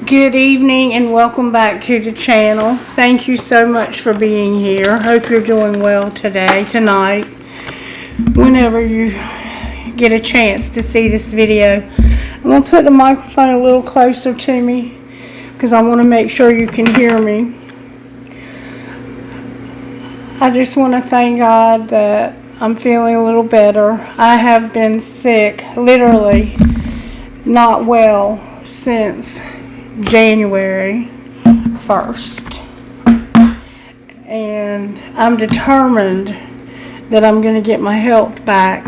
Good evening and welcome back to the channel. Thank you so much for being here. Hope you're doing well tonight, whenever you get a chance to see this video. I'm going to put the microphone a little closer to me because I want to make sure you can hear me. I just want to thank God that I'm feeling a little better. I have been sick, literally not well since January 1st, and I'm determined that I'm going to get my health back.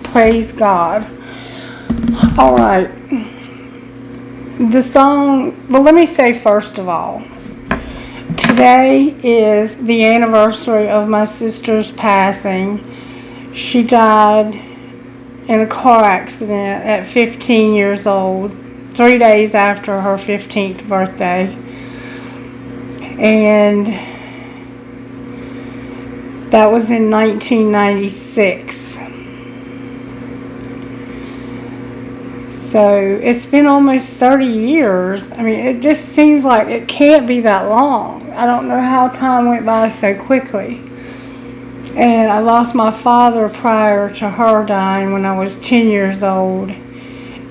Praise God. Alright, the song, well, let me say first of all, today is the anniversary of my sister's passing. She died in a car accident at 15 years old, 3 days after her 15th birthday. And that was in 1996. So it's been almost 30 years. I mean, it just seems like it can't be that long. I don't know how time went by so quickly. And I lost my father prior to her dying when I was 10 years old.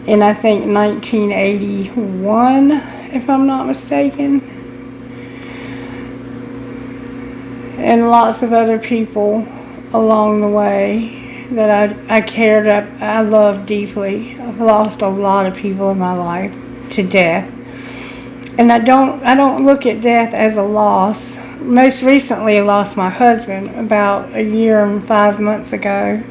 In I think 1981, if I'm not mistaken. And lots of other people along the way that I cared, I loved deeply. I've lost a lot of people in my life to death. And I don't look at death as a loss. Most recently I lost my husband about a year and 5 months ago.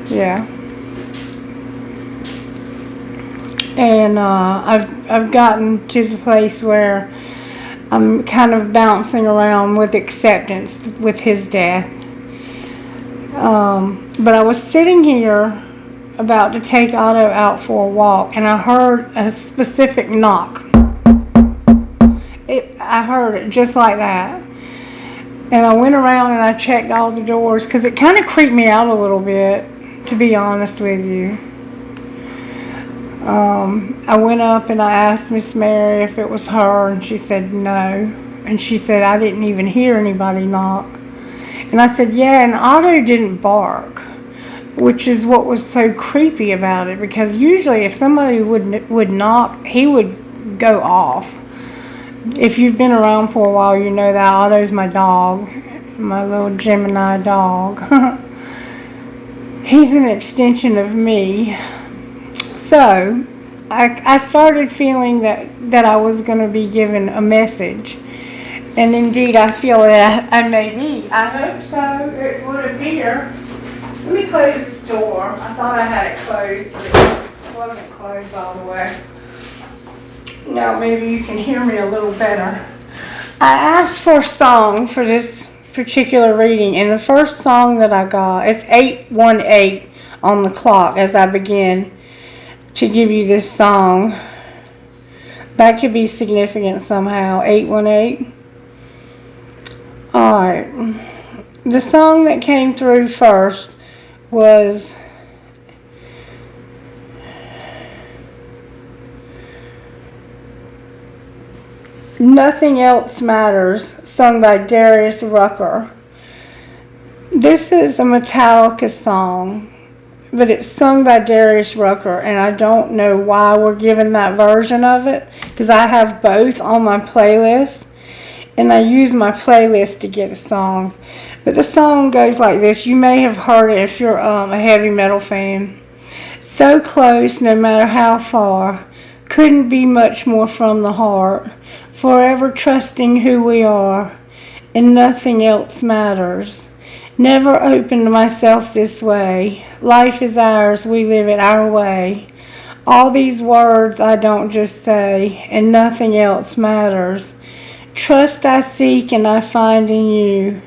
Yeah. And I've gotten to the place where I'm kind of bouncing around with acceptance with his death. But I was sitting here about to take Otto out for a walk, and I heard a specific knock. I heard it just like that. And I went around and I checked all the doors because it kind of creeped me out a little bit, to be honest with you. I went up and I asked Miss Mary if it was her, and she said no. And she said I didn't even hear anybody knock. And I said, yeah, and Otto didn't bark, which is what was so creepy about it, because usually if somebody would knock, he would go off. If you've been around for a while, you know that Otto's my dog, my little Gemini dog. He's an extension of me. So I started feeling that I was going to be given a message. And indeed, I feel that I may be. I hope so. It would appear. Let me close this door. I thought I had it closed, but it wasn't closed all the way. Now maybe you can hear me a little better. I asked for a song for this particular reading, and the first song that I got, it's 8:18 on the clock as I begin to give you this song. That could be significant somehow. 8:18. Alright. The song that came through first was Nothing Else Matters, sung by Darius Rucker. This is a Metallica song, but it's sung by Darius Rucker, and I don't know why we're given that version of it, because I have both on my playlist, and I use my playlist to get the songs. But the song goes like this. You may have heard it if you're a heavy metal fan. So close, no matter how far, couldn't be much more from the heart, forever trusting who we are, and nothing else matters. Never opened myself this way. Life is ours, we live it our way. All these words I don't just say, and nothing else matters. Trust I seek and I find in you.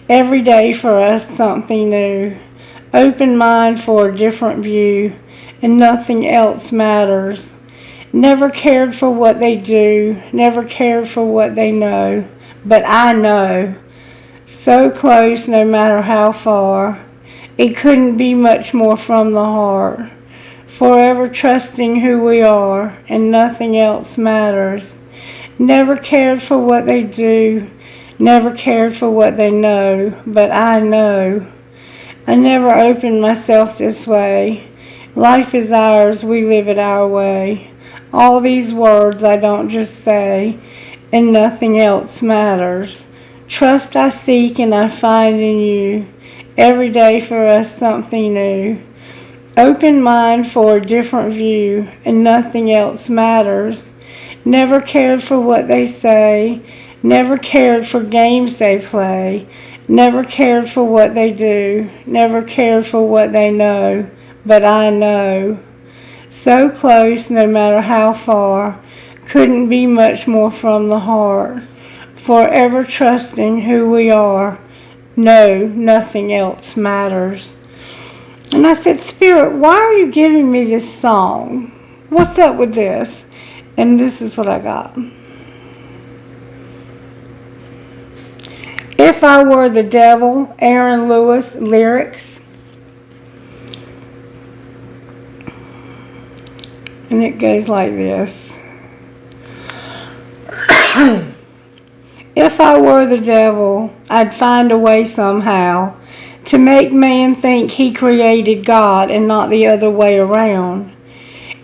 Every day for us something new. Open mind for a different view, and nothing else matters. Never cared for what they do, never cared for what they know, but I know. So close no matter how far, It couldn't be much more from the heart. Forever trusting who we are, and nothing else matters. Never cared for what they do, never cared for what they know, but I know. I never opened myself this way. Life is ours, we live it our way. All these words I don't just say, and nothing else matters. Trust I seek and I find in you. Every day for us something new. Open mind for a different view, and nothing else matters. Never cared for what they say, never cared for games they play, never cared for what they do, never cared for what they know, but I know. So close, no matter how far, couldn't be much more from the heart. Forever trusting who we are, no, nothing else matters. And I said, Spirit, why are you giving me this song? What's up with this? And this is what I got. If I Were the Devil, Aaron Lewis lyrics. And it goes like this. If I were the devil, I'd find a way somehow to make man think he created God and not the other way around.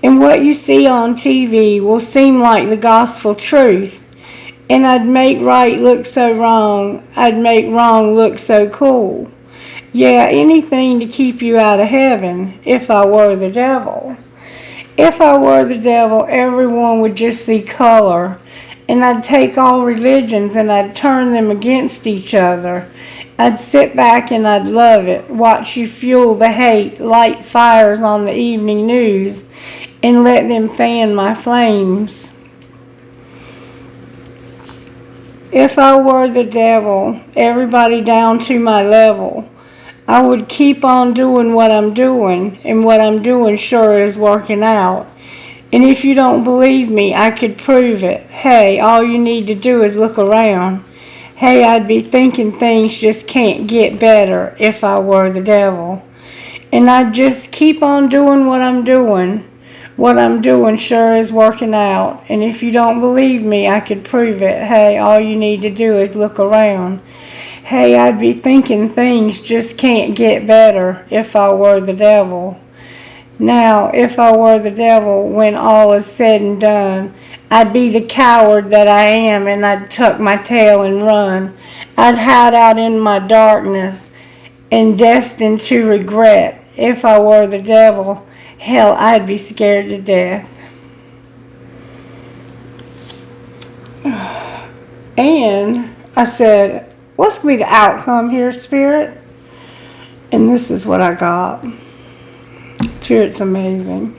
And what you see on TV will seem like the gospel truth. And I'd make right look so wrong, I'd make wrong look so cool. Yeah, anything to keep you out of heaven, if I were the devil. If I were the devil, everyone would just see color. And I'd take all religions and I'd turn them against each other. I'd sit back and I'd love it, watch you fuel the hate, light fires on the evening news, and let them fan my flames. If I were the devil, everybody down to my level, I would keep on doing what I'm doing, and what I'm doing sure is working out. And if you don't believe me, I could prove it. Hey, all you need to do is look around. Hey, I'd be thinking things just can't get better if I were the devil. And I'd just keep on doing what I'm doing. What I'm doing sure is working out. And if you don't believe me, I could prove it. Hey, all you need to do is look around. Hey, I'd be thinking things just can't get better if I were the devil. Now, if I were the devil, when all is said and done, I'd be the coward that I am, and I'd tuck my tail and run. I'd hide out in my darkness and destined to regret. If I were the devil, hell, I'd be scared to death. And I said, what's going to be the outcome here, Spirit? And this is what I got. Spirit's amazing.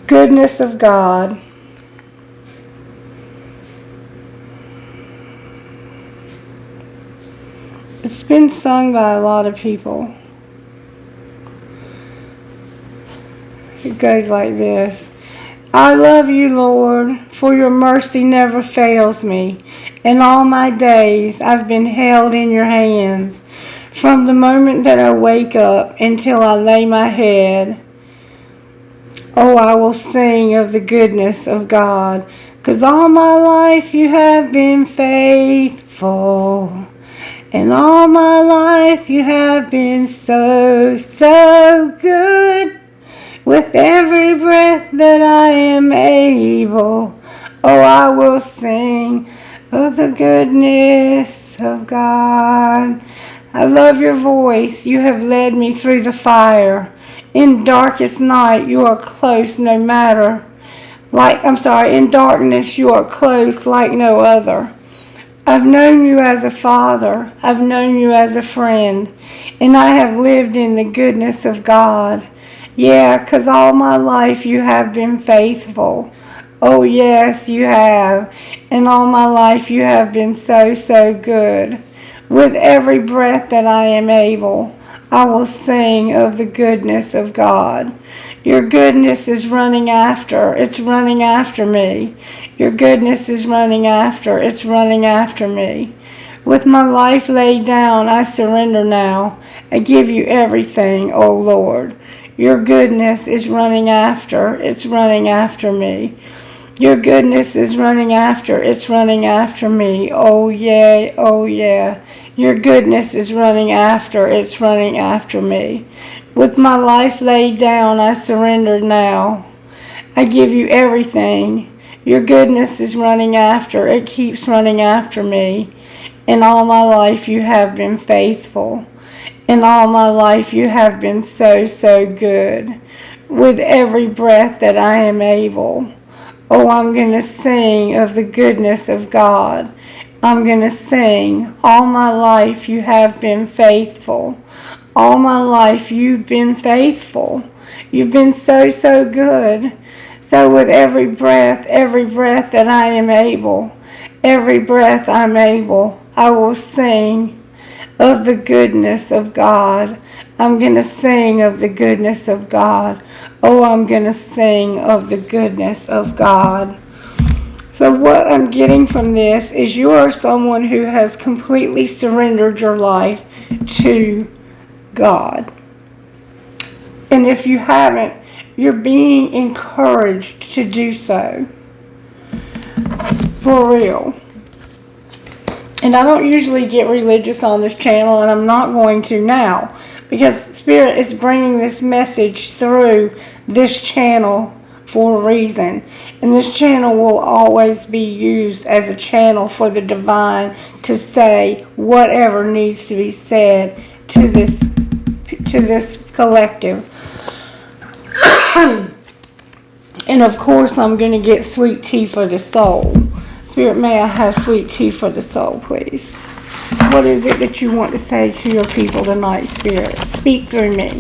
Goodness of God. It's been sung by a lot of people. It goes like this. I love you, Lord, for your mercy never fails me. In all my days, I've been held in your hands. From the moment that I wake up until I lay my head, oh, I will sing of the goodness of God. 'Cause all my life you have been faithful. And all my life you have been so, so good. With every breath that I am able, oh, I will sing of the goodness of God. I love your voice. You have led me through the fire. In darkest night, you are close no matter. In darkness, you are close like no other. I've known you as a father. I've known you as a friend. And I have lived in the goodness of God. Yeah, 'cause all my life you have been faithful. Oh, yes, you have. And all my life you have been so, so good. With every breath that I am able, I will sing of the goodness of God. Your goodness is running after. It's running after me. Your goodness is running after. It's running after me. With my life laid down, I surrender now. I give you everything, O Lord. Your goodness is running after, it's running after me. Your goodness is running after, it's running after me. Oh yeah, oh yeah. Your goodness is running after, it's running after me. With my life laid down, I surrender now. I give you everything. Your goodness is running after, it keeps running after me. In all my life you have been faithful. In all my life you have been so, so good. With every breath that I am able. Oh, I'm going to sing of the goodness of God. I'm going to sing, all my life you have been faithful. All my life you've been faithful. You've been so, so good. So with every breath that I am able, every breath I'm able, I will sing of the goodness of God. I'm going to sing of the goodness of God. Oh, I'm going to sing of the goodness of God. So what I'm getting from this is you are someone who has completely surrendered your life to God. And if you haven't, you're being encouraged to do so. For real. And I don't usually get religious on this channel, and I'm not going to now, because Spirit is bringing this message through this channel for a reason. And this channel will always be used as a channel for the divine to say whatever needs to be said to this collective. And of course I'm going to get sweet tea for the soul. Spirit, may I have sweet tea for the soul, please? What is it that you want to say to your people tonight, Spirit? Speak through me.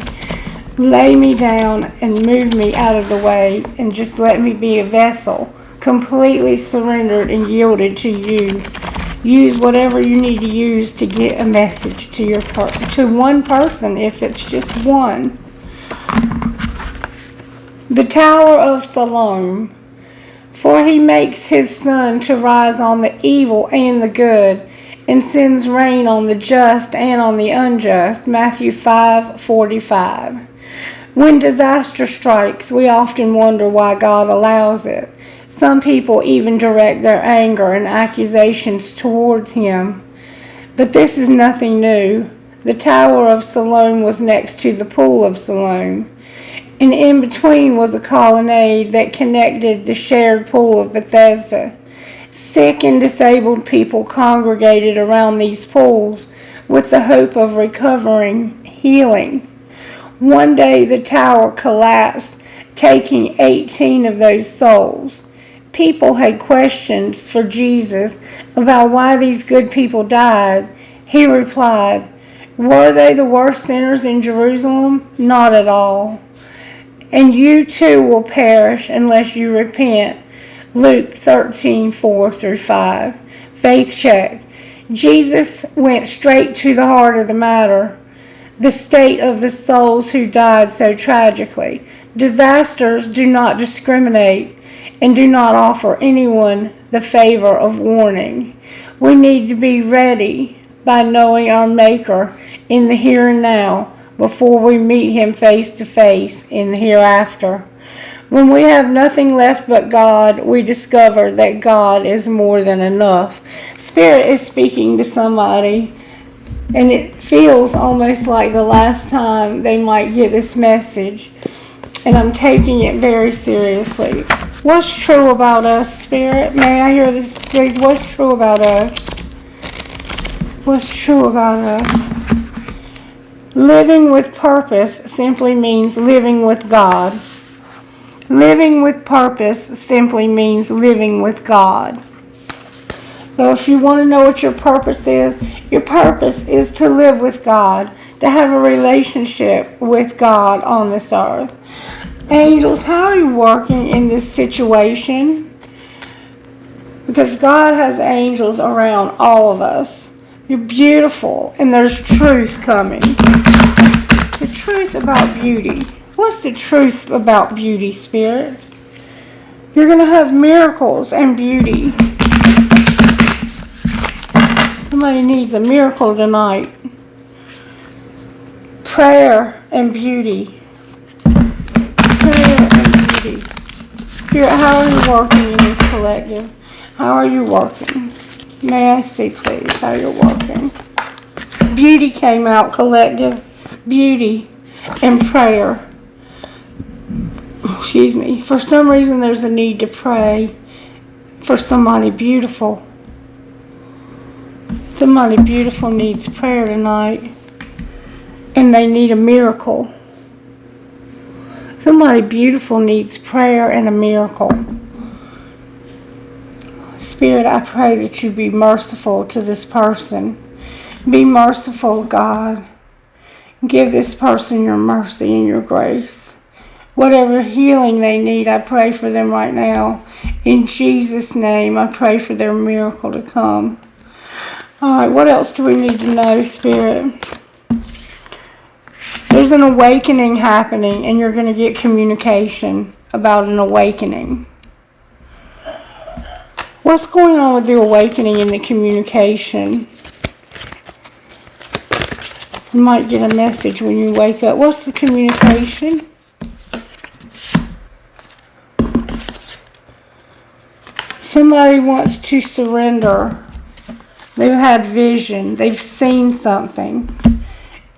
Lay me down and move me out of the way, and just let me be a vessel, completely surrendered and yielded to you. Use whatever you need to use to get a message to to one person, if it's just one. The Tower of Siloam. For he makes his sun to rise on the evil and the good, and sends rain on the just and on the unjust. Matthew 5:45. When disaster strikes, we often wonder why God allows it. Some people even direct their anger and accusations towards him. But this is nothing new. The Tower of Siloam was next to the Pool of Siloam, and in between was a colonnade that connected the shared pool of Bethesda. Sick and disabled people congregated around these pools with the hope of recovering healing. One day the tower collapsed, taking 18 of those souls. People had questions for Jesus about why these good people died. He replied, "Were they the worst sinners in Jerusalem? Not at all. And you too will perish unless you repent." Luke 13:4-5. Faith check. Jesus went straight to the heart of the matter, the state of the souls who died so tragically. Disasters do not discriminate and do not offer anyone the favor of warning. We need to be ready by knowing our Maker in the here and now before we meet him face to face in the hereafter. When we have nothing left but God, we discover that God is more than enough. Spirit is speaking to somebody, and it feels almost like the last time they might get this message, and I'm taking it very seriously. What's true about us, Spirit? May I hear this, please? What's true about us? What's true about us? Living with purpose simply means living with God. Living with purpose simply means living with God. So if you want to know what your purpose is to live with God, to have a relationship with God on this earth. Angels, how are you working in this situation? Because God has angels around all of us. You're beautiful, and there's truth coming. The truth about beauty. What's the truth about beauty, Spirit? You're going to have miracles and beauty. Somebody needs a miracle tonight. Prayer and beauty. Prayer and beauty. Spirit, how are you working in this collective? How are you working? May I see, please, how you're working? Beauty came out, collective. Beauty and prayer. Excuse me. For some reason, there's a need to pray for somebody beautiful. Somebody beautiful needs prayer tonight. And they need a miracle. Somebody beautiful needs prayer and a miracle. Spirit, I pray that you be merciful to this person. Be merciful, God. Give this person your mercy and your grace. Whatever healing they need, I pray for them right now. In Jesus' name, I pray for their miracle to come. All right, what else do we need to know, Spirit? There's an awakening happening, and you're going to get communication about an awakening. What's going on with the awakening and the communication? You might get a message when you wake up. What's the communication? Somebody wants to surrender. They've had vision. They've seen something.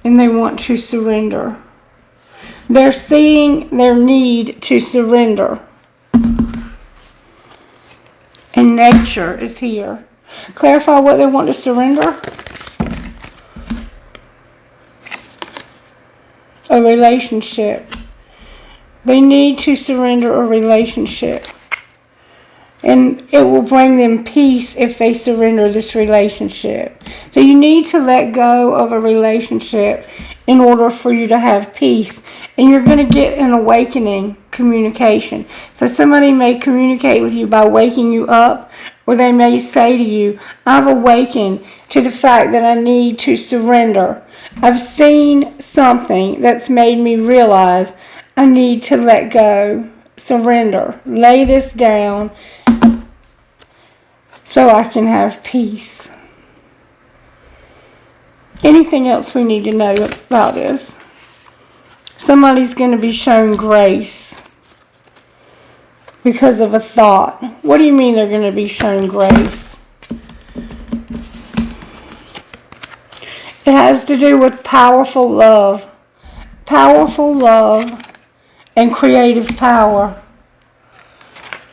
And they want to surrender. They're seeing their need to surrender. And nature is here. Clarify what they want to surrender. A relationship. They need to surrender a relationship. And it will bring them peace if they surrender this relationship. So you need to let go of a relationship in order for you to have peace. And you're going to get an awakening communication. So somebody may communicate with you by waking you up, or they may say to you, I've awakened to the fact that I need to surrender. I've seen something that's made me realize I need to let go, surrender, lay this down so I can have peace. Anything else we need to know about this? Somebody's going to be shown grace because of a thought. What do you mean they're going to be shown grace? It has to do with powerful love. Powerful love and creative power.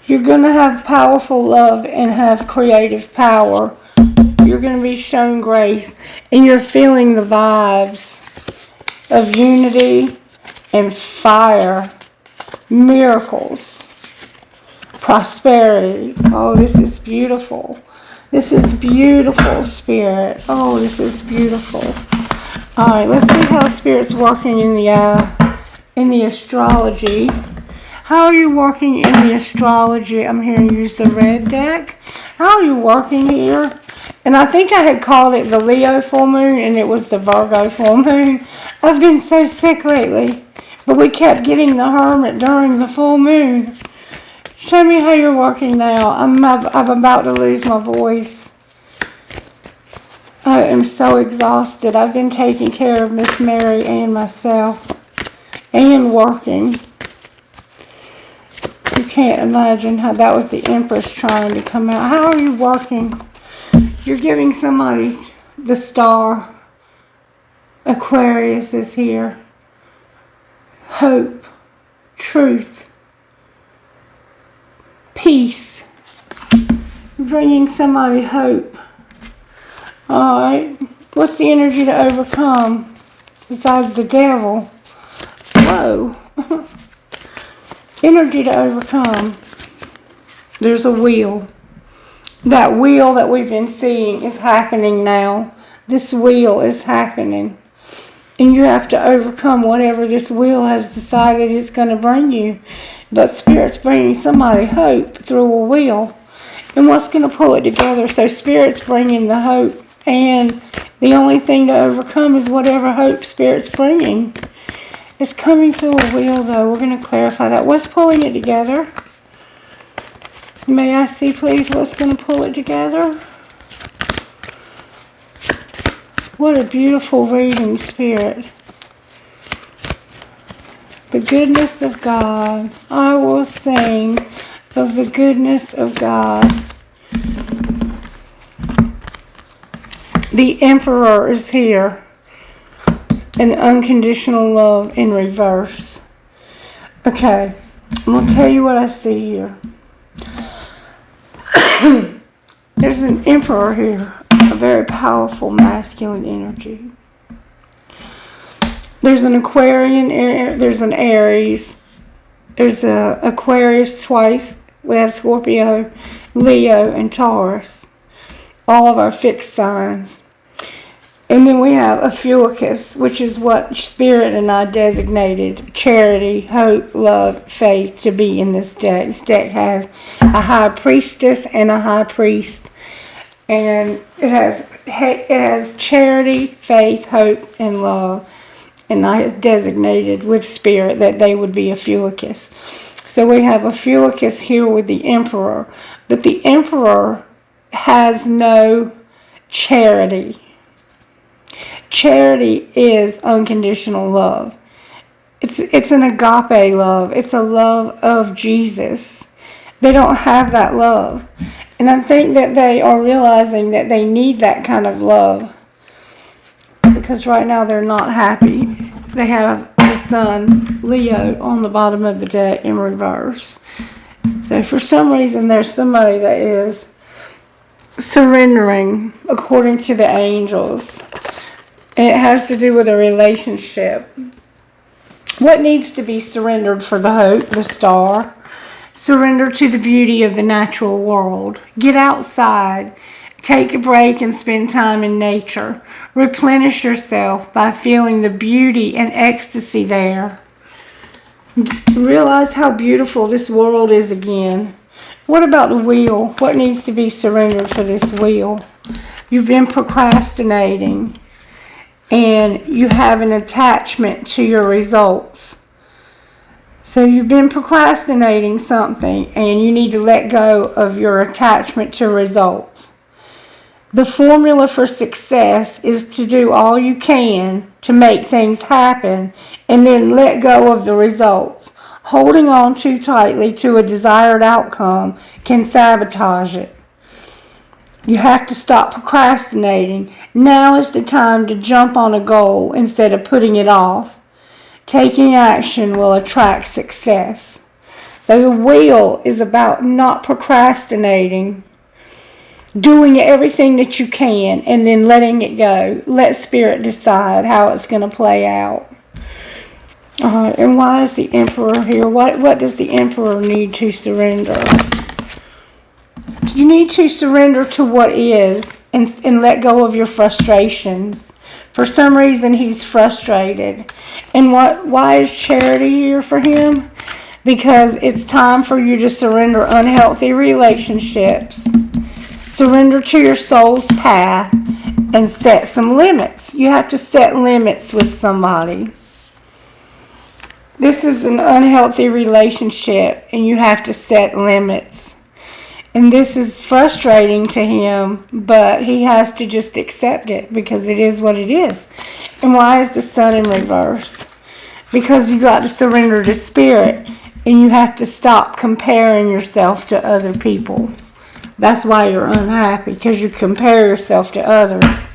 You're going to have powerful love and have creative power. You're going to be shown grace. And you're feeling the vibes of unity and fire. Miracles. Prosperity. Oh, this is beautiful. This is beautiful, Spirit. Oh, this is beautiful. All right, let's see how Spirit's working in the astrology. How are you working in the astrology? I'm here to use the red deck. How are you working here? And I think I had called it the Leo full moon, and it was the Virgo full moon. I've been so sick lately, but we kept getting the Hermit during the full moon. Show me how you're working now. I'm about to lose my voice. I am so exhausted. I've been taking care of Miss Mary and myself and working. You can't imagine how that was the Empress trying to come out. How are you working? You're giving somebody the star. Aquarius is here. Hope. Truth. Peace. You're bringing somebody hope. Alright. What's the energy to overcome? Besides the devil. Whoa. Energy to overcome. There's a wheel. That wheel that we've been seeing is happening now. This wheel is happening. And you have to overcome whatever this wheel has decided it's going to bring you. But Spirit's bringing somebody hope through a wheel. And what's going to pull it together? So Spirit's bringing the hope. And the only thing to overcome is whatever hope Spirit's bringing. It's coming through a wheel, though. We're going to clarify that. What's pulling it together? May I see, please, what's going to pull it together? What a beautiful reading, Spirit. The goodness of God. I will sing of the goodness of God. The Emperor is here. And unconditional love in reverse. Okay, I'm going to tell you what I see here. There's an Emperor here, a very powerful masculine energy. There's an Aquarian, there's an Aries, there's a Aquarius twice. We have Scorpio, Leo, and Taurus. All of our fixed signs. And then we have a Fuicus, which is what Spirit and I designated charity, hope, love, faith to be in this deck. This deck has a High Priestess and a High Priest. And it has charity, faith, hope, and love. And I have designated with Spirit that they would be a Fuicus. So we have a Fuicus here with the Emperor. But the Emperor has no charity. Charity is unconditional love. It's an agape love. It's a love of Jesus. They don't have that love. And I think that they are realizing that they need that kind of love. Because right now they're not happy. They have the Sun, Leo, on the bottom of the deck in reverse. So for some reason there's somebody that is surrendering according to the angels. And it has to do with a relationship. What needs to be surrendered for the hope, the star? Surrender to the beauty of the natural world. Get outside. Take a break and spend time in nature. Replenish yourself by feeling the beauty and ecstasy there. Realize how beautiful this world is again. What about the wheel? What needs to be surrendered for this wheel? You've been procrastinating. And you have an attachment to your results. So you've been procrastinating something and you need to let go of your attachment to results. The formula for success is to do all you can to make things happen and then let go of the results. Holding on too tightly to a desired outcome can sabotage it. You have to stop procrastinating. Now is the time to jump on a goal instead of putting it off. Taking action will attract success. So the wheel is about not procrastinating, doing everything that you can, and then letting it go. Let Spirit decide how it's going to play out. And why is the Emperor here? What does the Emperor need to surrender? You need to surrender to what is and let go of your frustrations. For some reason, he's frustrated. And why is charity here for him? Because it's time for you to surrender unhealthy relationships. Surrender to your soul's path and set some limits. You have to set limits with somebody. This is an unhealthy relationship and you have to set limits. And this is frustrating to him, but he has to just accept it because it is what it is. And why is the Sun in reverse? Because you got to surrender to Spirit and you have to stop comparing yourself to other people. That's why you're unhappy, because you compare yourself to others.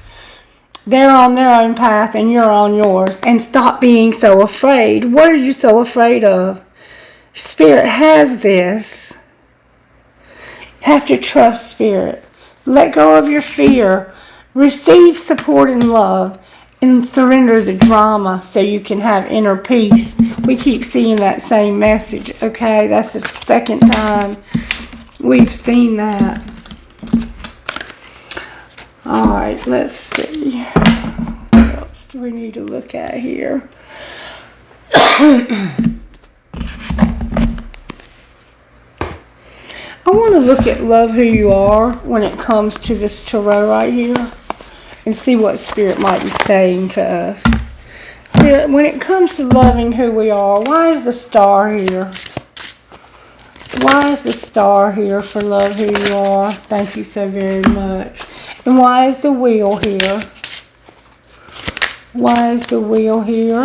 They're on their own path and you're on yours. And stop being so afraid. What are you so afraid of? Spirit has this. You have to trust Spirit. Let go of your fear. Receive support and love. And surrender the drama so you can have inner peace. We keep seeing that same message. Okay, that's the second time we've seen that. Alright, let's see. What else do we need to look at here? I want to look at Love Who You Are when it comes to this tarot right here and see what Spirit might be saying to us. Spirit, when it comes to loving who we are, why is the Star here? Why is the Star here for Love Who You Are? Thank you so very much. And why is the Wheel here? Why is the wheel here?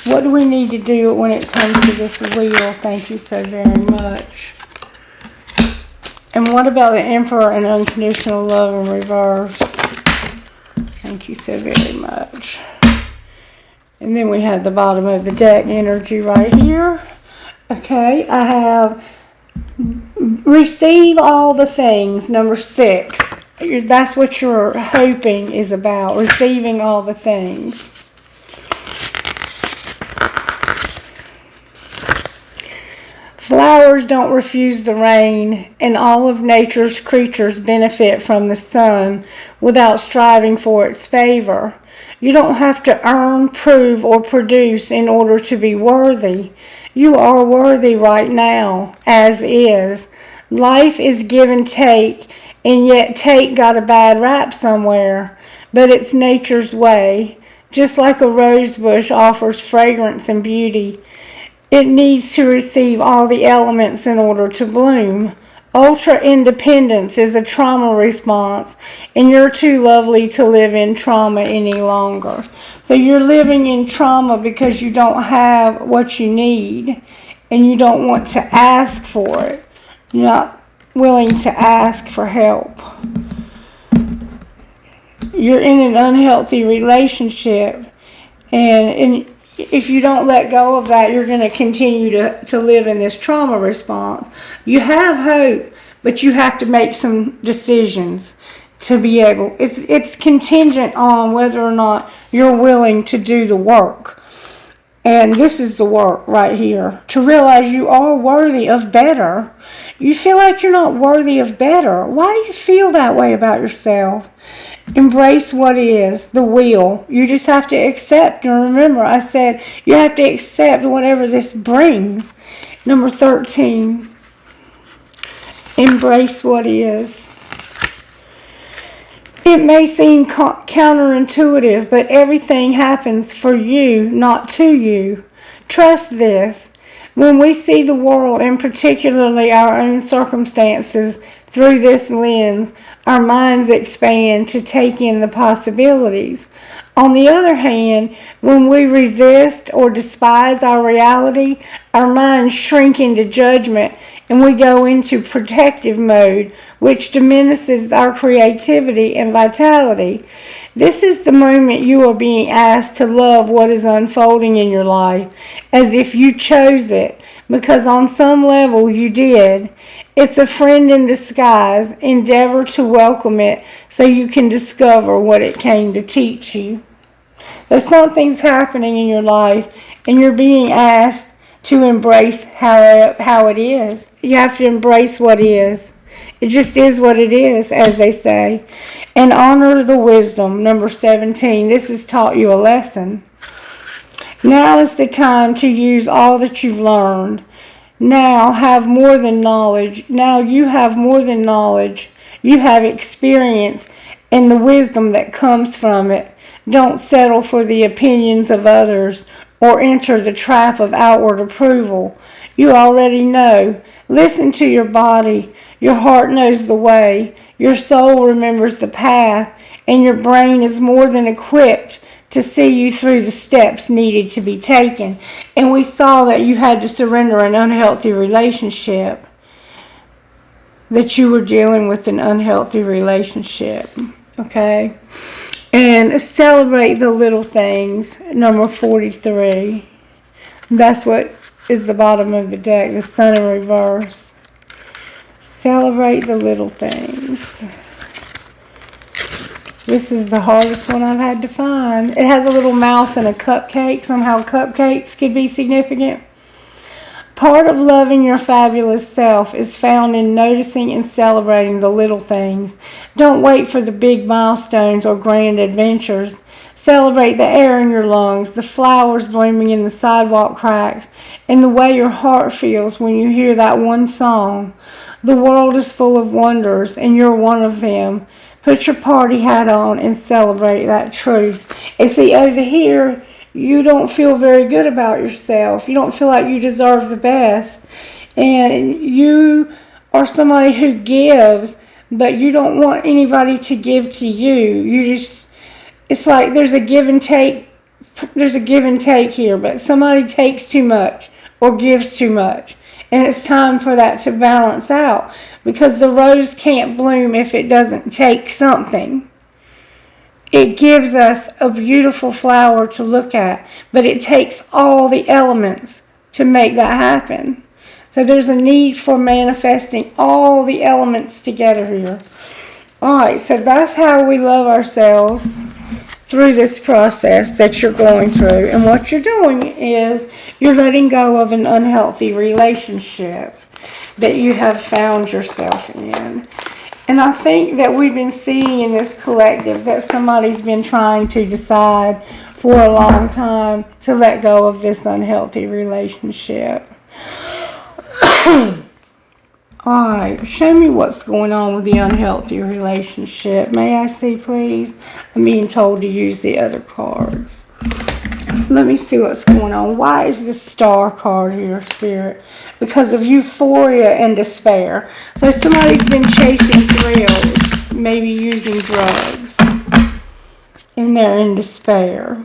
What do we need to do when it comes to this wheel? Thank you so very much. And what about the Emperor and unconditional love in reverse? Thank you so very much. And then we have the bottom of the deck energy right here. Okay, I have receive all the things, number 6. That's what you're hoping is about, receiving all the things. Flowers don't refuse the rain, and all of nature's creatures benefit from the sun without striving for its favor. You don't have to earn, prove, or produce in order to be worthy. You are worthy right now, as is. Life is give and take, and yet take got a bad rap somewhere, but it's nature's way. Just like a rose bush offers fragrance and beauty, it needs to receive all the elements in order to bloom. Ultra independence is a trauma response, and you're too lovely to live in trauma any longer. So you're living in trauma because you don't have what you need, and you don't want to ask for it. You're not willing to ask for help. You're in an unhealthy relationship, and if you don't let go of that, you're going to continue to live in this trauma response. You have hope, but you have to make some decisions to be able. It's contingent on whether or not you're willing to do the work. And this is the work right here. To realize you are worthy of better. You feel like you're not worthy of better. Why do you feel that way about yourself? Embrace what is, the wheel. You just have to accept. And remember, I said you have to accept whatever this brings. Number 13. Embrace what is. It may seem counterintuitive, but everything happens for you, not to you. Trust this. When we see the world, and particularly our own circumstances, through this lens, our minds expand to take in the possibilities. On the other hand, when we resist or despise our reality, our minds shrink into judgment and we go into protective mode, which diminishes our creativity and vitality. This is the moment you are being asked to love what is unfolding in your life as if you chose it, because on some level you did. It's a friend in disguise. Endeavor to welcome it so you can discover what it came to teach you. So something's happening in your life and you're being asked to embrace how it is. You have to embrace what is. It just is what it is, as they say. And honor the wisdom. Number 17. This has taught you a lesson. Now is the time to use all that you've learned. Now have more than knowledge. Now you have more than knowledge. You have experience and the wisdom that comes from it. Don't settle for the opinions of others or enter the trap of outward approval. You already know. Listen to your body. Your heart knows the way. Your soul remembers the path. And your brain is more than equipped to see you through the steps needed to be taken. And we saw that you had to surrender an unhealthy relationship. That you were dealing with an unhealthy relationship. Okay? And celebrate the little things. Number 43. That's what is the bottom of the deck. The sun in reverse. Celebrate the little things. This is the hardest one I've had to find. It has a little mouse and a cupcake. Somehow cupcakes could be significant. Part of loving your fabulous self is found in noticing and celebrating the little things. Don't wait for the big milestones or grand adventures. Celebrate the air in your lungs, the flowers blooming in the sidewalk cracks, and the way your heart feels when you hear that one song. The world is full of wonders, and you're one of them. Put your party hat on and celebrate that truth. And see, over here, you don't feel very good about yourself. You don't feel like you deserve the best. And you are somebody who gives, but you don't want anybody to give to you. it's like there's a give and take. There's a give and take here, but somebody takes too much or gives too much. And it's time for that to balance out, because the rose can't bloom if it doesn't take something. It gives us a beautiful flower to look at, but it takes all the elements to make that happen. So there's a need for manifesting all the elements together here. Alright, so that's how we love ourselves through this process that you're going through. And what you're doing is you're letting go of an unhealthy relationship that you have found yourself in. And I think that we've been seeing in this collective that somebody's been trying to decide for a long time to let go of this unhealthy relationship. Alright, show me what's going on with the unhealthy relationship. May I see, please? I'm being told to use the other cards. Let me see what's going on. Why is the Star card here, Spirit? Because of euphoria and despair. So somebody's been chasing thrills, maybe using drugs, and they're in despair.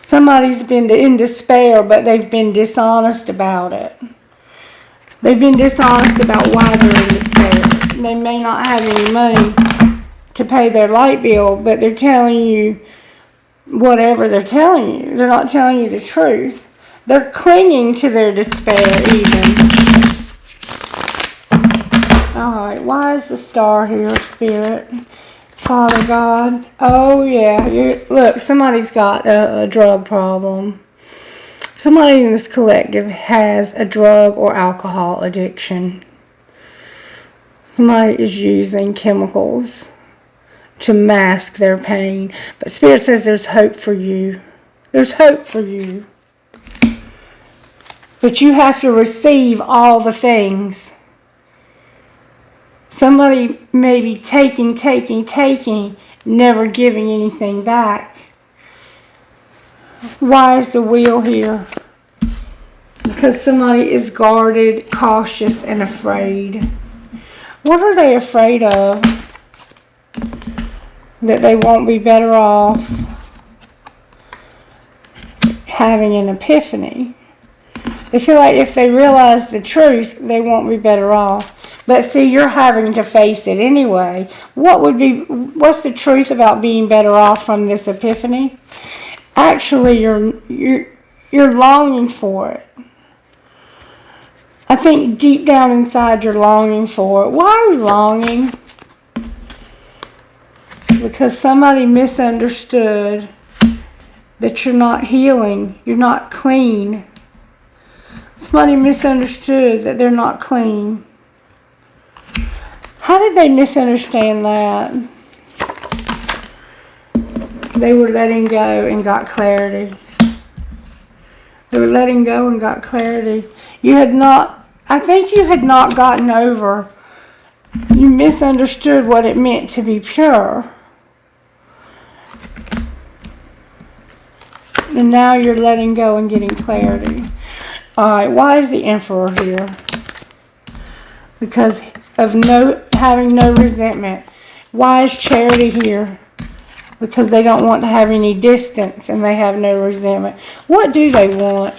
Somebody's been in despair, but they've been dishonest about it. They've been dishonest about why they're in despair. They may not have any money to pay their light bill, but they're telling you whatever they're telling you. They're not telling you the truth. They're clinging to their despair even. Alright, why is the Star here, Spirit? Father God. Oh yeah, look, somebody's got a drug problem. Somebody in this collective has a drug or alcohol addiction. Somebody is using chemicals to mask their pain. But Spirit says there's hope for you. There's hope for you. But you have to receive all the things. Somebody may be taking, never giving anything back. Why is the Wheel here? Because somebody is guarded, cautious, and afraid. What are they afraid of? That they won't be better off having an epiphany. They feel like if they realize the truth, they won't be better off. But see, you're having to face it anyway. What's the truth about being better off from this epiphany? Actually, you're longing for it. I think deep down inside you're longing for it. Why are you longing? Because somebody misunderstood that you're not healing. You're not clean. Somebody misunderstood that they're not clean. How did they misunderstand that? They were letting go and got clarity. They were letting go and got clarity. I think you had not gotten over. You misunderstood what it meant to be pure. And now you're letting go and getting clarity. Alright, why is the Emperor here? Because of having no resentment. Why is Charity here? Because they don't want to have any distance and they have no resentment. What do they want?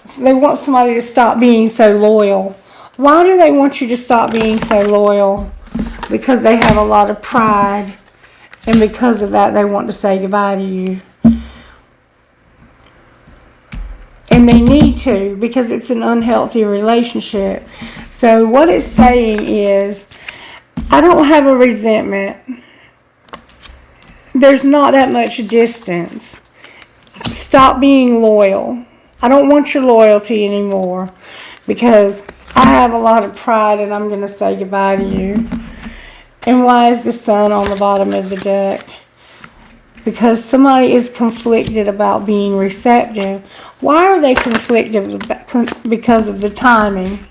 So they want somebody to stop being so loyal. Why do they want you to stop being so loyal? Because they have a lot of pride, and because of that they want to say goodbye to you. And they need to, because it's an unhealthy relationship. So what it's saying is, I don't have a resentment. There's not that much distance. Stop being loyal. I don't want your loyalty anymore, because I have a lot of pride and I'm going to say goodbye to you. And why is the Sun on the bottom of the deck? Because somebody is conflicted about being receptive. Why are they conflicted? Because of the timing.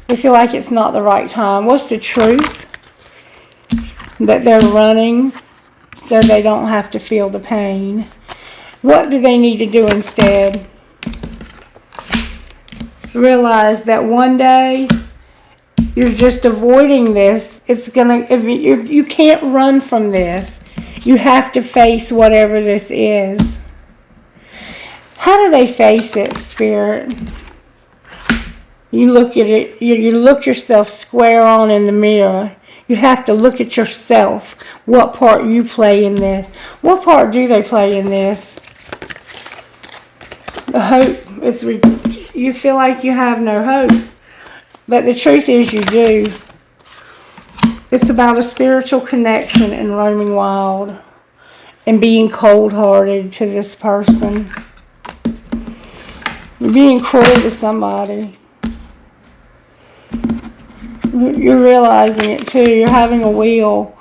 They feel like it's not the right time. What's the truth? That they're running so they don't have to feel the pain. What do they need to do instead? Realize that one day you're just avoiding this, it's gonna, if you can't run from this. You have to face whatever this is. How do they face it, Spirit? You look at it, you look yourself square on in the mirror. You have to look at yourself. What part you play in this? What part do they play in this? The hope, you feel like you have no hope. But the truth is you do. It's about a spiritual connection and roaming wild and being cold-hearted to this person. Being cruel to somebody. You're realizing it too. You're having a wheel.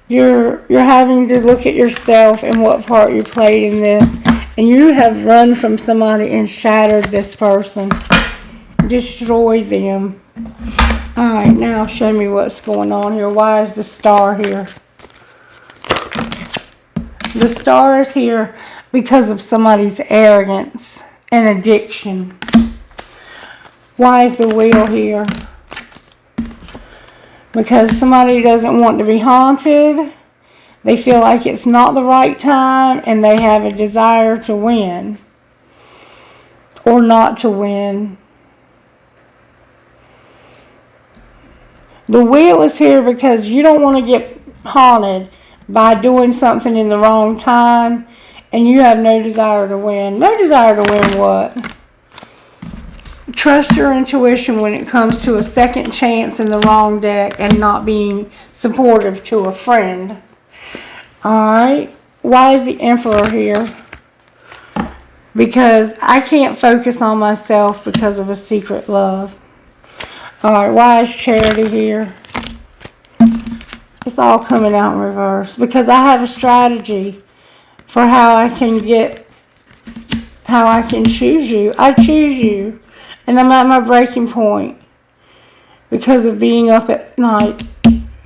You're having to look at yourself and what part you played in this. And you have run from somebody and shattered this person. Destroyed them. Alright, now show me what's going on here. Why is the star here? The star is here because of somebody's arrogance and addiction. Why is the wheel here? Because somebody doesn't want to be haunted. They feel like it's not the right time and they have a desire to win. Or not to win. The wheel is here because you don't want to get haunted by doing something in the wrong time, and you have no desire to win. No desire to win what? Trust your intuition when it comes to a second chance in the wrong deck and not being supportive to a friend. Alright, why is the Emperor here? Because I can't focus on myself because of a secret love. Alright, why is Charity here? It's all coming out in reverse. Because I have a strategy for how I can choose you. I choose you. And I'm at my breaking point. Because of being up at night.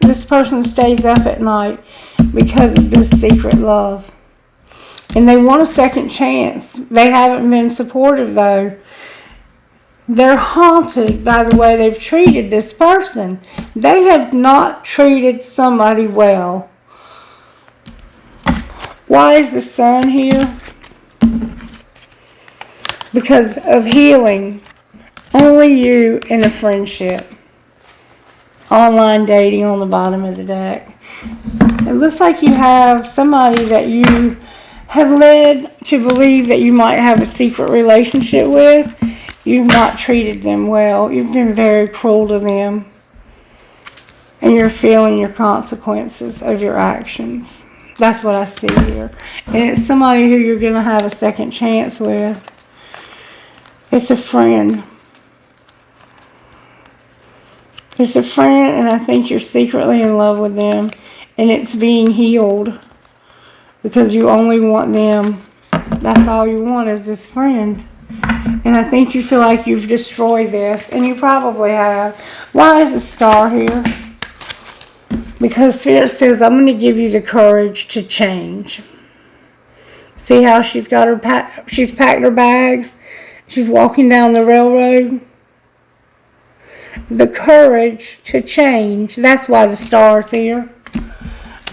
This person stays up at night because of this secret love. And they want a second chance. They haven't been supportive though. They're haunted by the way they've treated this person. They have not treated somebody well. Why is the Sun here? Because of healing. Only you and a friendship. Online dating on the bottom of the deck. It looks like you have somebody that you have led to believe that you might have a secret relationship with. You've not treated them well. You've been very cruel to them. And you're feeling your consequences of your actions. That's what I see here. And it's somebody who you're going to have a second chance with. It's a friend. It's a friend, and I think you're secretly in love with them. And it's being healed. Because you only want them. That's all you want is this friend. And I think you feel like you've destroyed this. And you probably have. Why is the Star here? Because Spirit says, I'm going to give you the courage to change. See how she's got her she's packed her bags. She's walking down the railroad. The courage to change. That's why the Star's here.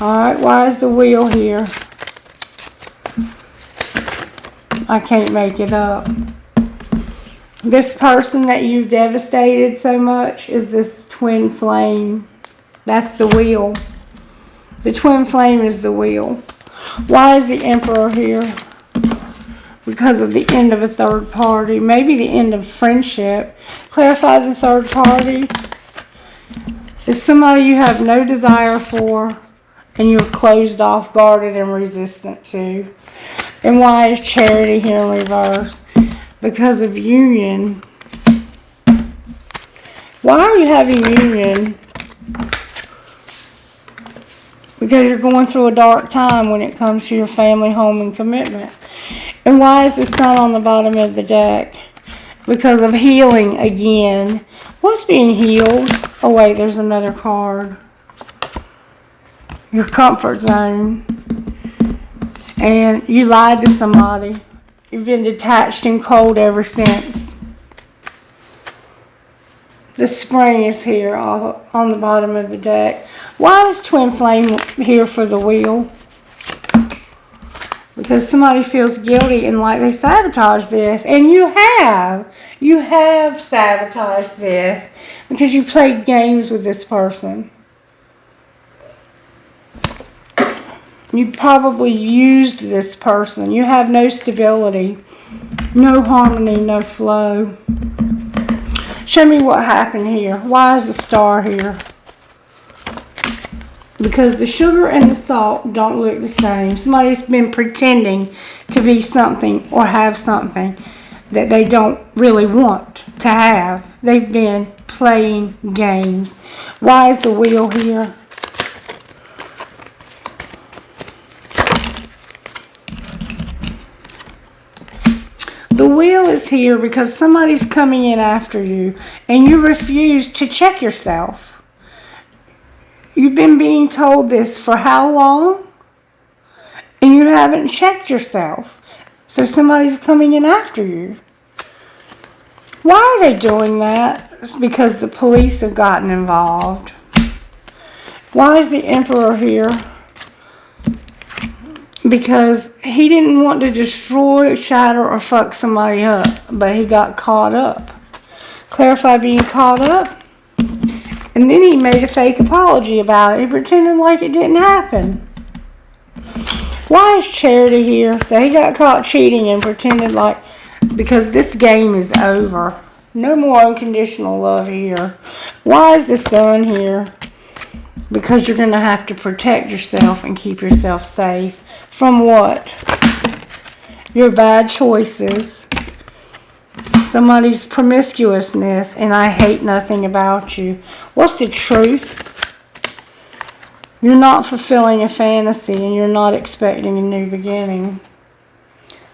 Alright, why is the Wheel here? I can't make it up. This person that you've devastated so much is this twin flame. That's the Wheel. The twin flame is the Wheel. Why is the Emperor here? Because of the end of a third party. Maybe the end of friendship. Clarify the third party. It's somebody you have no desire for and you're closed off, guarded, and resistant to. And why is Charity here in reverse? Because of union. Why are you having union? Because you're going through a dark time when it comes to your family, home, and commitment. And why is the Sun on the bottom of the deck? Because of healing again. What's being healed? Oh wait, there's another card. Your comfort zone. And you lied to somebody. You've been detached and cold ever since. The spring is here on the bottom of the deck. Why is Twin Flame here for the wheel? Because somebody feels guilty and like they sabotaged this. And you have. You have sabotaged this because you played games with this person. You probably used this person. You have no stability, no harmony, no flow. Show me what happened here. Why is the star here? Because the sugar and the salt don't look the same. Somebody's been pretending to be something or have something that they don't really want to have. They've been playing games. Why is the wheel here? The wheel is here because somebody's coming in after you and you refuse to check yourself. You've been being told this for how long? And you haven't checked yourself. So somebody's coming in after you. Why are they doing that? It's because the police have gotten involved. Why is the Emperor here? Because he didn't want to destroy, shatter, or fuck somebody up. But he got caught up. Clarify being caught up. And then he made a fake apology about it. He pretended like it didn't happen. Why is Charity here? So he got caught cheating and pretended like... Because this game is over. No more unconditional love here. Why is the Sun here? Because you're going to have to protect yourself and keep yourself safe. From what? Your bad choices. Somebody's promiscuousness. And I hate nothing about you. What's the truth? You're not fulfilling a fantasy. And you're not expecting a new beginning.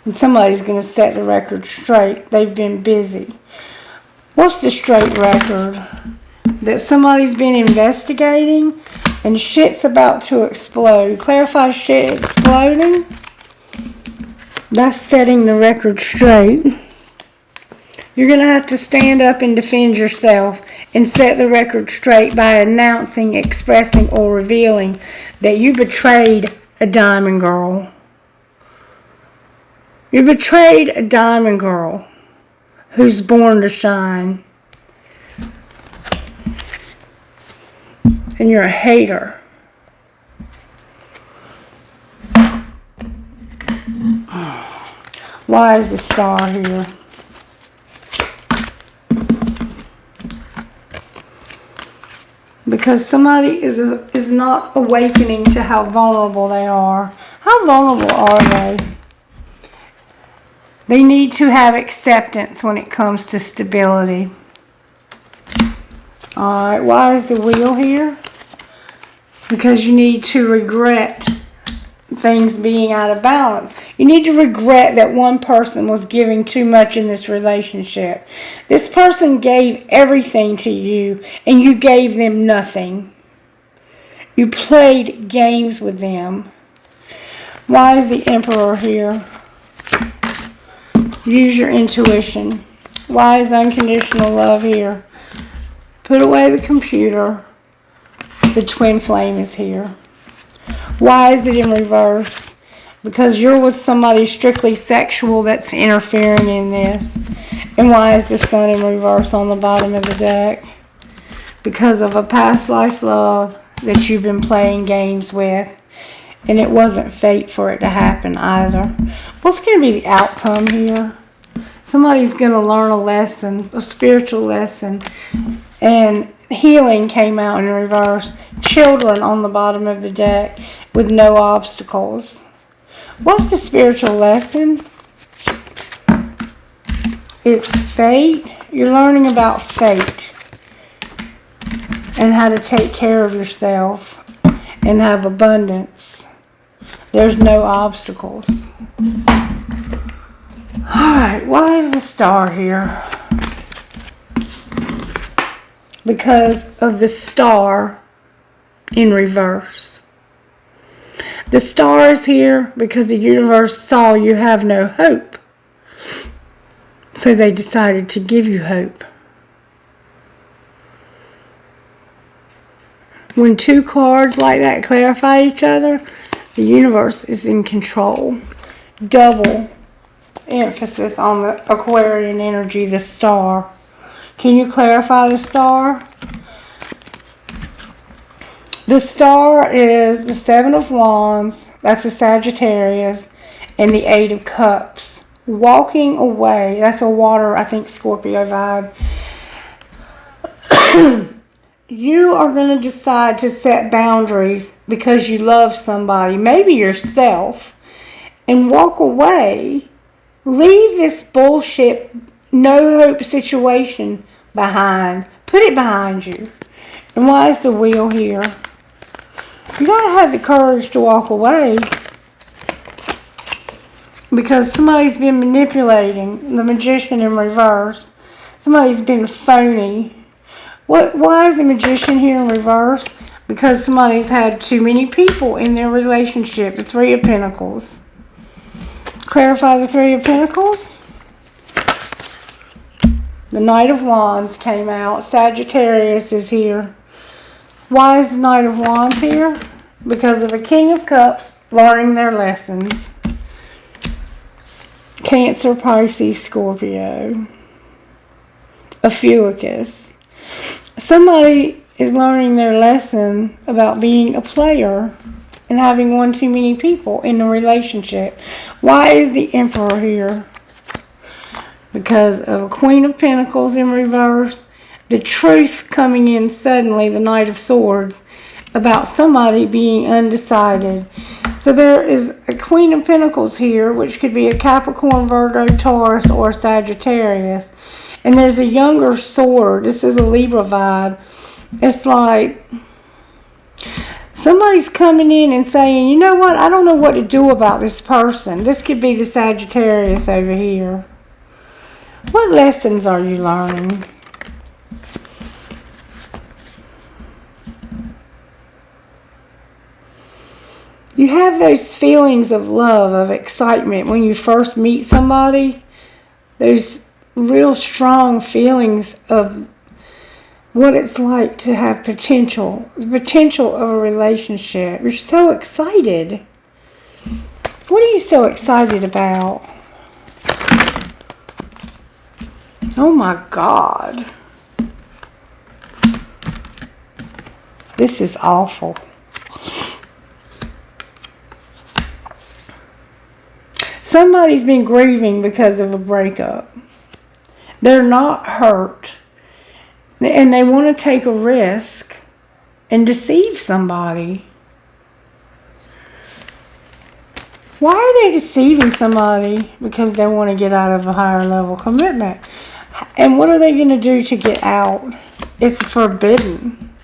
And somebody's going to set the record straight. They've been busy. What's the straight record? That somebody's been investigating and shit's about to explode. Clarify shit exploding. That's setting the record straight. You're going to have to stand up and defend yourself and set the record straight by announcing, expressing, or revealing that you betrayed a diamond girl. You betrayed a diamond girl who's born to shine. And you're a hater. Why is the star here? Because somebody is not awakening to how vulnerable they are. How vulnerable are they? They need to have acceptance when it comes to stability. Alright, why is the wheel here? Because you need to regret things being out of balance. You need to regret that one person was giving too much in this relationship. This person gave everything to you and you gave them nothing. You played games with them. Why is the Emperor here? Use your intuition. Why is unconditional love here? Put away the computer. The Twin Flame is here. Why is it in reverse? Because you're with somebody strictly sexual that's interfering in this. And why is the Sun in reverse on the bottom of the deck? Because of a past life love that you've been playing games with. And it wasn't fate for it to happen either. What's going to be the outcome here? Somebody's going to learn a lesson, a spiritual lesson. And healing came out in reverse. Children on the bottom of the deck with no obstacles. What's the spiritual lesson? It's fate. You're learning about fate. And how to take care of yourself. And have abundance. There's no obstacles. Alright, why is the star here? Because of the star in reverse. The star is here because the universe saw you have no hope. So they decided to give you hope. When two cards like that clarify each other, the universe is in control. Double emphasis on the Aquarian energy, the star. Can you clarify the star? The star is the Seven of Wands, that's a Sagittarius, and the Eight of Cups. Walking away, that's a water, I think, Scorpio vibe. You are going to decide to set boundaries because you love somebody, maybe yourself, and walk away. Leave this bullshit, no hope situation behind. Put it behind you. And why is the Wheel here? You got to have the courage to walk away because somebody's been manipulating. The Magician in reverse. Somebody's been phony. Why is the Magician here in reverse? Because somebody's had too many people in their relationship. The Three of Pentacles. Clarify the Three of Pentacles. The Knight of Wands came out. Sagittarius is here. Why is the Knight of Wands here? Because of a King of Cups learning their lessons. Cancer, Pisces, Scorpio. Ophiuchus. Somebody is learning their lesson about being a player and having one too many people in a relationship. Why is the Emperor here? Because of a Queen of Pentacles in reverse. The truth coming in suddenly, the Knight of Swords, about somebody being undecided. So there is a Queen of Pentacles here, which could be a Capricorn, Virgo, Taurus, or Sagittarius. And there's a younger sword. This is a Libra vibe. It's like somebody's coming in and saying, you know what, I don't know what to do about this person. This could be the Sagittarius over here. What lessons are you learning? You have those feelings of love, of excitement when you first meet somebody. Those real strong feelings of what it's like to have potential. The potential of a relationship. You're so excited. What are you so excited about? Oh my God. This is awful. Somebody's been grieving because of a breakup. They're not hurt. And they want to take a risk and deceive somebody. Why are they deceiving somebody? Because they want to get out of a higher level commitment. And what are they going to do to get out? It's forbidden.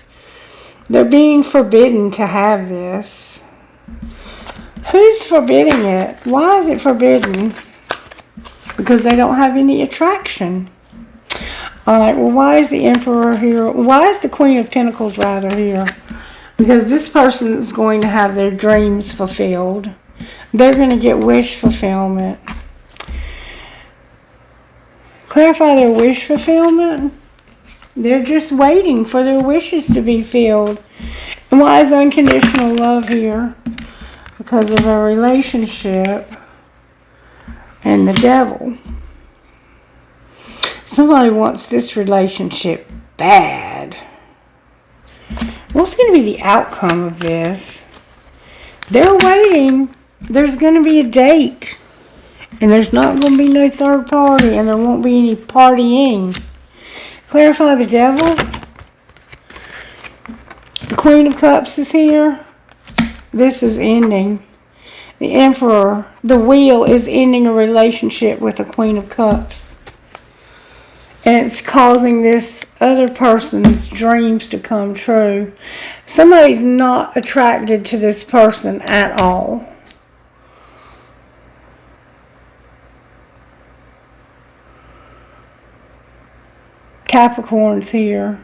They're being forbidden to have this. Who's forbidding it? Why is it forbidden? Because they don't have any attraction. Alright, well, why is the Emperor here? Why is the Queen of Pentacles rather here? Because this person is going to have their dreams fulfilled. They're going to get wish fulfillment. Clarify their wish fulfillment. They're just waiting for their wishes to be filled. And why is unconditional love here? Because of a relationship and the Devil. Somebody wants this relationship bad. What's going to be the outcome of this? They're waiting. There's going to be a date. And there's not going to be no third party. And there won't be any partying. Clarify the Devil. The Queen of Cups is here. This is ending. The Emperor, the Wheel, is ending a relationship with the Queen of Cups. And it's causing this other person's dreams to come true. Somebody's not attracted to this person at all. Capricorn's here.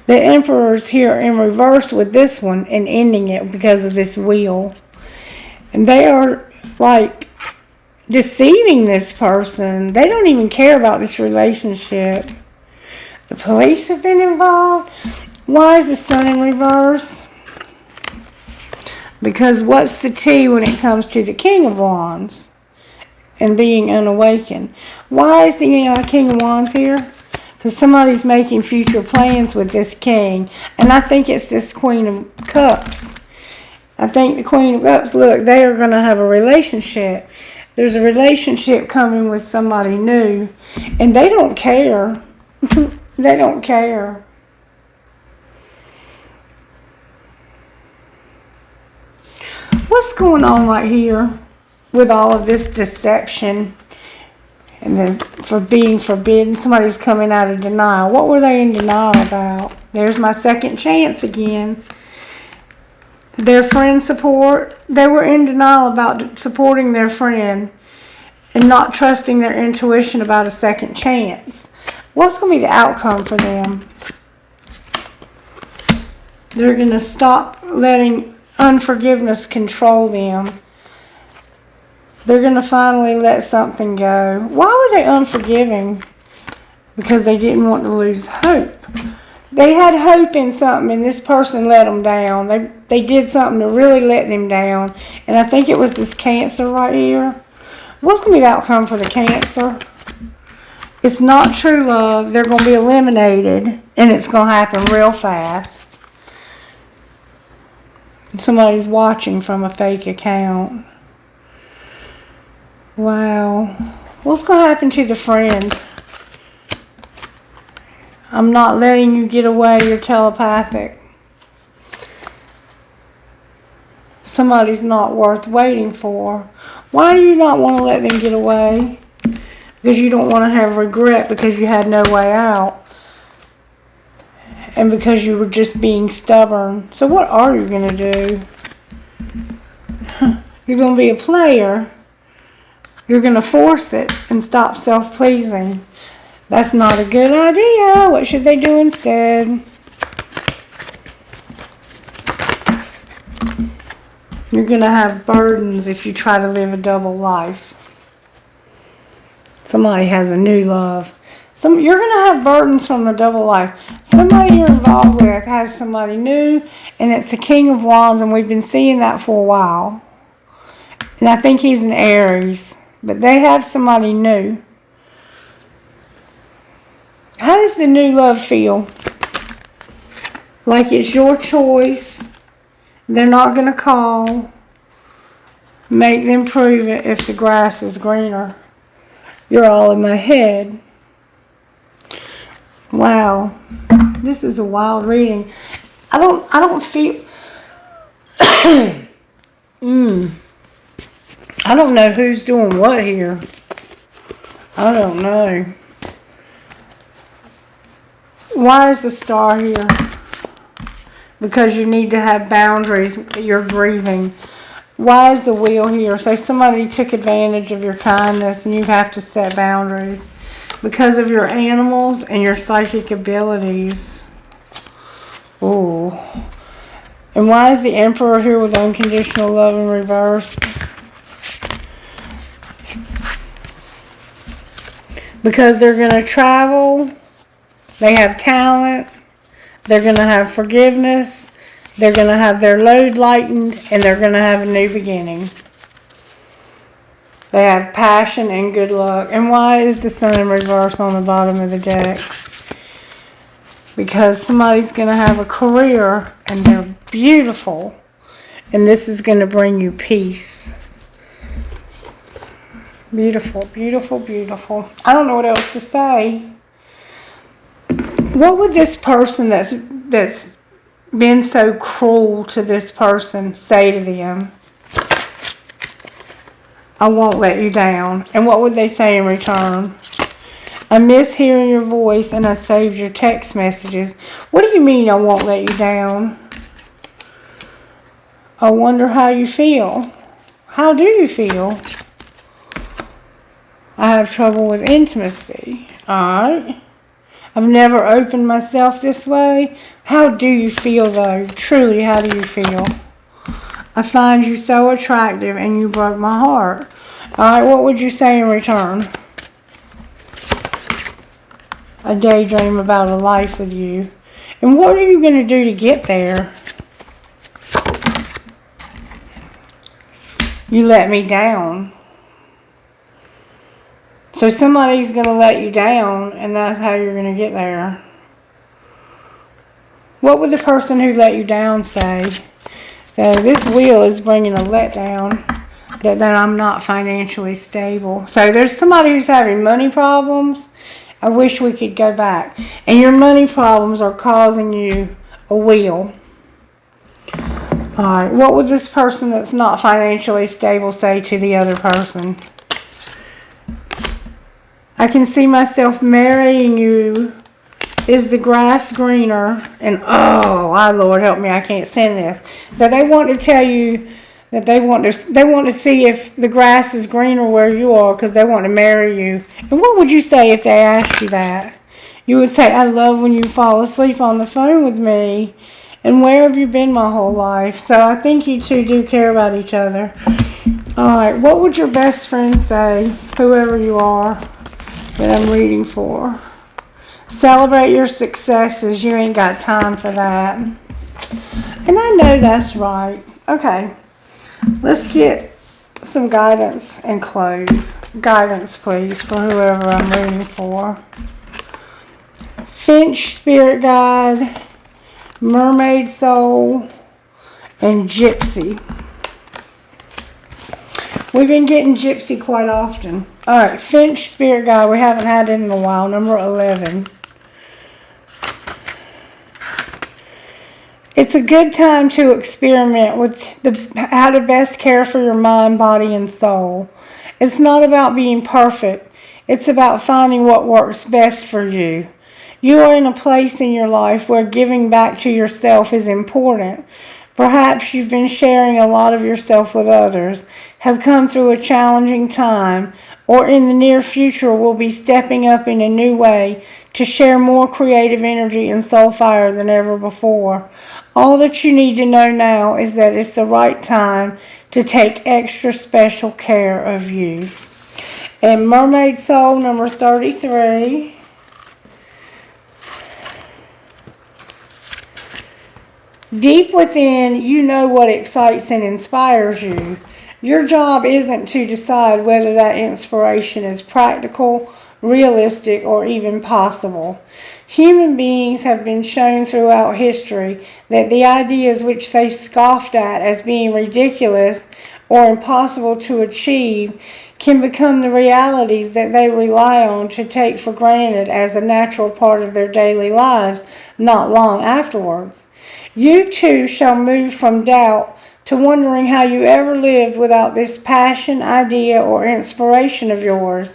The Emperor's here in reverse with this one and ending it because of this Wheel. And they are like deceiving this person. They don't even care about this relationship. The police have been involved. Why is the Sun in reverse? Because what's the T when it comes to the King of Wands and being unawakened? Why is the King of Wands here? Because somebody's making future plans with this King. And I think it's this Queen of Cups. I think the Queen of Cups, look, they are going to have a relationship. There's a relationship coming with somebody new. And they don't care. They don't care. What's going on right here with all of this deception and then for being forbidden? Somebody's coming out of denial. What were they in denial about? There's my second chance again. Their friend support. They were in denial about supporting their friend and not trusting their intuition about a second chance. What's going to be the outcome for them? They're going to stop letting unforgiveness control them. They're going to finally let something go. Why were they unforgiving? Because they didn't want to lose hope. They had hope in something and this person let them down. They did something to really let them down. And I think it was this Cancer right here. What's going to be the outcome for the Cancer? It's not true love. They're going to be eliminated and it's going to happen real fast. Somebody's watching from a fake account. Wow. What's going to happen to the friend? I'm not letting you get away. You're telepathic. Somebody's not worth waiting for. Why do you not want to let them get away? Because you don't want to have regret because you had no way out. And because you were just being stubborn. So what are you going to do? You're going to be a player. You're going to force it and stop self-pleasing. That's not a good idea. What should they do instead? You're going to have burdens if you try to live a double life. Somebody has a new love. You're going to have burdens from a double life. Somebody you're involved with has somebody new, and it's a King of Wands, and we've been seeing that for a while. And I think he's an Aries, but they have somebody new. How does the new love feel? Like it's your choice. They're not going to call. Make them prove it if the grass is greener. You're all in my head. Wow, this is a wild reading. I don't feel. I don't know who's doing what here. I don't know. Why is the Star here? Because you need to have boundaries. You're grieving. Why is the Wheel here? Say somebody took advantage of your kindness and you have to set boundaries. Because of your animals and your psychic abilities. Ooh. And why is the Emperor here with unconditional love in reverse? Because they're going to travel. They have talent. They're going to have forgiveness. They're going to have their load lightened. And they're going to have a new beginning. They have passion and good luck. And why is the Sun in reverse on the bottom of the deck? Because somebody's going to have a career and they're beautiful. And this is going to bring you peace. Beautiful, beautiful, beautiful. I don't know what else to say. What would this person that's been so cruel to this person say to them? I won't let you down. And what would they say in return? I miss hearing your voice and I saved your text messages. What do you mean I won't let you down? I wonder how you feel. How do you feel? I have trouble with intimacy. Alright. I've never opened myself this way. How do you feel though? Truly, how do you feel? I find you so attractive and you broke my heart. Alright, what would you say in return? I daydream about a life with you. And what are you going to do to get there? You let me down. So somebody's going to let you down, and that's how you're going to get there. What would the person who let you down say? So this wheel is bringing a letdown, that I'm not financially stable. So there's somebody who's having money problems. I wish we could go back. And your money problems are causing you a wheel. Alright, what would this person that's not financially stable say to the other person? I can see myself marrying you. Is the grass greener? And oh, Lord help me, I can't send this. So they want to tell you that they want to see if the grass is greener where you are because they want to marry you. And what would you say if they asked you that? You would say, I love when you fall asleep on the phone with me. And where have you been my whole life? So I think you two do care about each other. Alright, what would your best friend say, whoever you are, that I'm reading for? Celebrate your successes. You ain't got time for that. And I know that's right. Okay. Let's get some guidance and close. Guidance, please, for whoever I'm reading for. Finch, Spirit Guide, Mermaid Soul, and Gypsy. We've been getting Gypsy quite often. Alright, Finch, Spirit Guide. We haven't had it in a while. Number 11. It's a good time to experiment with how to best care for your mind, body, and soul. It's not about being perfect. It's about finding what works best for you. You are in a place in your life where giving back to yourself is important. Perhaps you've been sharing a lot of yourself with others, have come through a challenging time, or in the near future will be stepping up in a new way to share more creative energy and soul fire than ever before. All that you need to know now is that it's the right time to take extra special care of you. And Mermaid Soul, number 33. Deep within, you know what excites and inspires you. Your job isn't to decide whether that inspiration is practical, realistic, or even possible. Human beings have been shown throughout history that the ideas which they scoffed at as being ridiculous or impossible to achieve can become the realities that they rely on to take for granted as a natural part of their daily lives not long afterwards. You too shall move from doubt to wondering how you ever lived without this passion, idea, or inspiration of yours.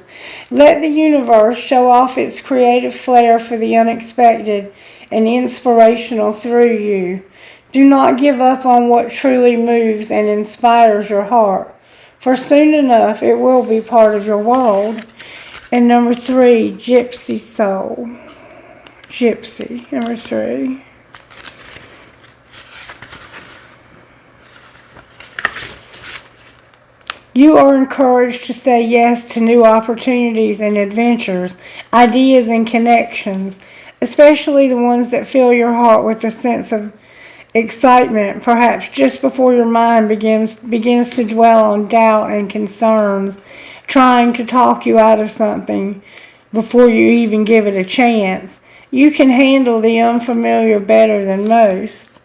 Let the universe show off its creative flair for the unexpected and inspirational through you. Do not give up on what truly moves and inspires your heart, for soon enough it will be part of your world. And number 3, Gypsy Soul. Gypsy, number 3. You are encouraged to say yes to new opportunities and adventures, ideas and connections, especially the ones that fill your heart with a sense of excitement, perhaps just before your mind begins to dwell on doubt and concerns, trying to talk you out of something before you even give it a chance. You can handle the unfamiliar better than most.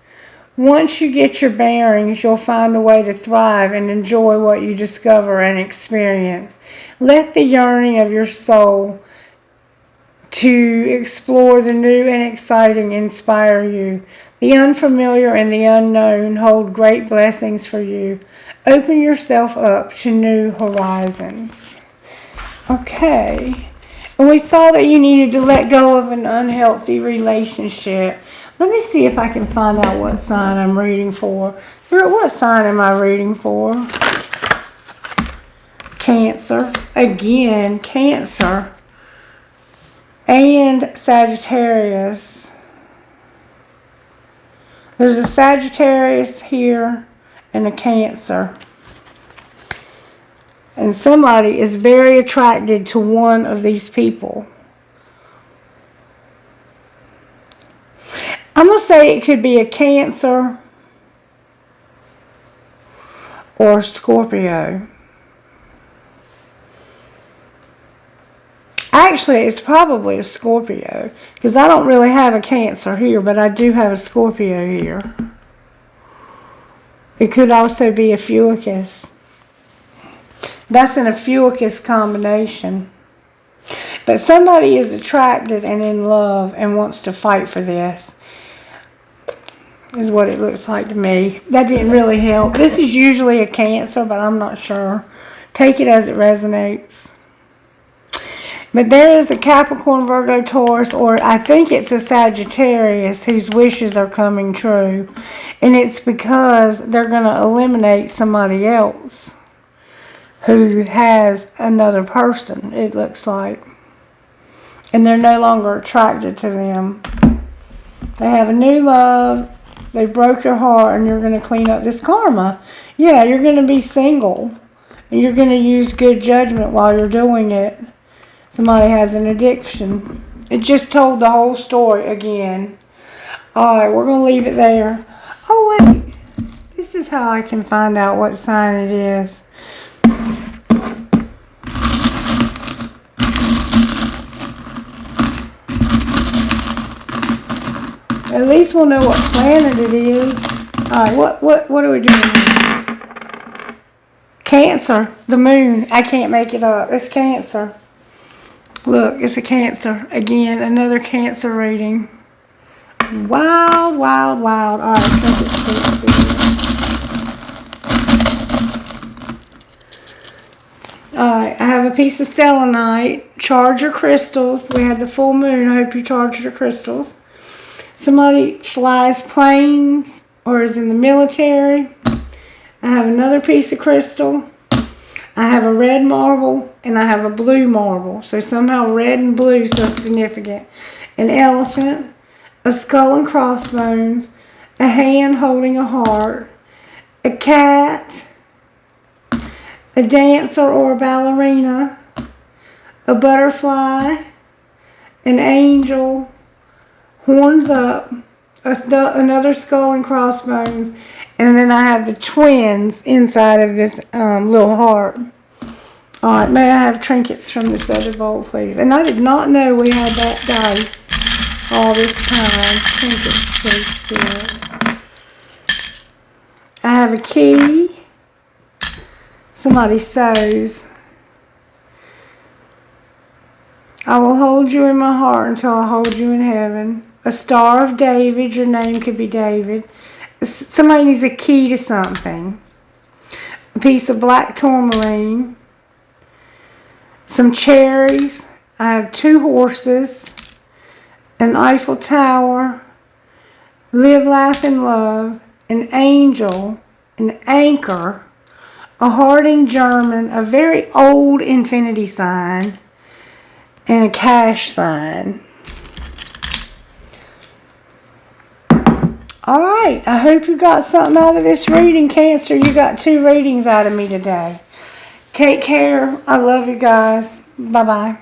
Once you get your bearings, you'll find a way to thrive and enjoy what you discover and experience. Let the yearning of your soul to explore the new and exciting inspire you. The unfamiliar and the unknown hold great blessings for you. Open yourself up to new horizons. Okay. And we saw that you needed to let go of an unhealthy relationship. Let me see if I can find out what sign I'm reading for. What sign am I reading for? Cancer. Again, Cancer. And Sagittarius. There's a Sagittarius here and a Cancer. And somebody is very attracted to one of these people. I'm going to say it could be a Cancer or Scorpio. Actually, it's probably a Scorpio because I don't really have a Cancer here, but I do have a Scorpio here. It could also be a Fuicus. That's an Fuicus combination. But somebody is attracted and in love and wants to fight for this, is what it looks like to me. That didn't really help. This is usually a Cancer, but I'm not sure. Take it as it resonates. But there is a Capricorn, Virgo, Taurus, or I think it's a Sagittarius whose wishes are coming true. And it's because they're going to eliminate somebody else who has another person, it looks like. And they're no longer attracted to them. They have a new love. They broke your heart, and you're going to clean up this karma. Yeah, you're going to be single. And you're going to use good judgment while you're doing it. Somebody has an addiction. It just told the whole story again. Alright, we're going to leave it there. Oh, wait. This is how I can find out what sign it is. At least we'll know what planet it is. Alright, what are we doing here? Cancer. The moon. I can't make it up. It's Cancer. Look, it's a Cancer. Again, another Cancer reading. Wild, wild, wild. Alright, I think it's Alright, I have a piece of selenite. Charge your crystals. We had the full moon. I hope you charged your crystals. Somebody flies planes or is in the military. I have another piece of crystal. I have a red marble and I have a blue marble. So somehow red and blue is so significant. An elephant, a skull and crossbones, a hand holding a heart, a cat, a dancer or a ballerina, a butterfly, an angel, horns up, another skull and crossbones, and then I have the twins inside of this little heart. Alright, may I have trinkets from this other bowl, please? And I did not know we had that dice all this time. Trinkets, please. I have a key. Somebody sews. I will hold you in my heart until I hold you in heaven. A Star of David. Your name could be David. Somebody needs a key to something. A piece of black tourmaline. Some cherries. I have 2 horses. An Eiffel Tower. Live, laugh, and love. An angel. An anchor. A heart in German. A very old infinity sign. And a cash sign. Alright, I hope you got something out of this reading, Cancer. You got 2 readings out of me today. Take care. I love you guys. Bye-bye.